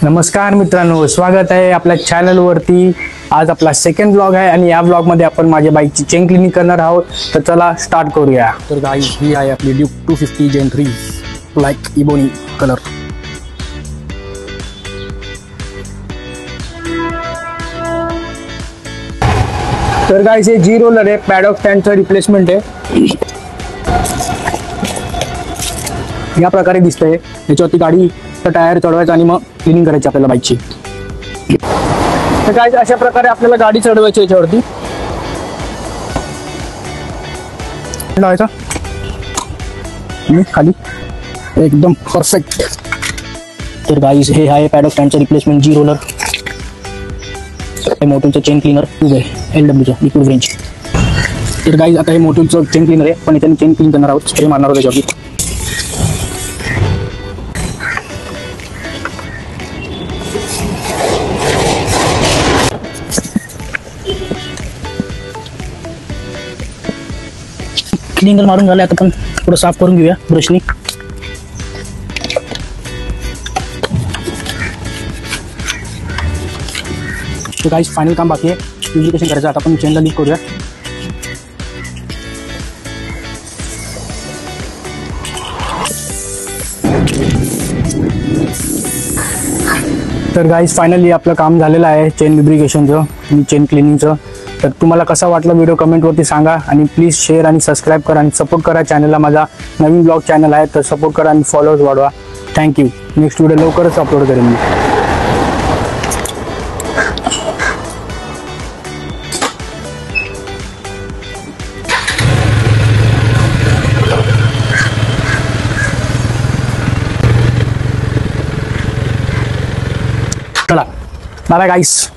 नमस्कार मित्रांनो, स्वागत आहे आपल्या चॅनलवरती। आज आपला सेकंड ब्लॉग आहे आणि या ब्लॉगमध्ये आपण माझ्या बाईकची चेन क्लिनिंग करणार आहोत। तर चला स्टार्ट करूया। तर गाईज ही आहे आपली ड्यूक 250 जेन 3 ब्लॅक इबोनी कलर। तर गाईज हे जी रोलर आहे, पॅडॉक स्टँडचं रिप्लेसमेंट आहे। या प्रकारे दिसतंय। याच्यावरती गाडी टायर चढवायचा आणि मग क्लिनिंग करायची आपल्याला बाईकची। तर गाईज अशा प्रकारे आपल्याला गाडी चढवायची याच्यावरती लावायचा आणि खाली एकदम परफेक्ट। तर गाईज हे आहे पॅडॉक स्टँडचं रिप्लेसमेंट जी रोलर। मोटूचं चेन क्लीनर ट्यूब आहे LWचं लिक्विड रेंज। तर गाईज आता हे मोटूचं चेन क्लीनर आहे, पण इथे चेन क्लीन करणार आहोत, स्प्रे मारणार आहोत त्याच्यावरती। क्लीनर मारून झालं, आता पण थोडं साफ करून घेऊया ब्रशनी। तो गाइस फाइनल काम बाकी आहे, प्युरिफिकेशन करायचं। आता आपण चेनला लीक करूया। तर गाइस फायनली आपलं काम झालेलं आहे चेन लुब्रिकेशनचं आणि चेन क्लिनिंगचं। तर तुम्हाला कसा वाटला व्हिडिओ कमेंटवरती सांगा आणि प्लीज शेअर आणि सबस्क्राईब करा आणि सपोर्ट करा चॅनलला। माझा नवीन ब्लॉग चॅनल आहे, तर सपोर्ट करा आणि फॉलोअर्स वाढवा। थँक्यू। नेक्स्ट व्हिडिओ लवकरच अपलोड करेन मी। चला बाय बाय गाइस।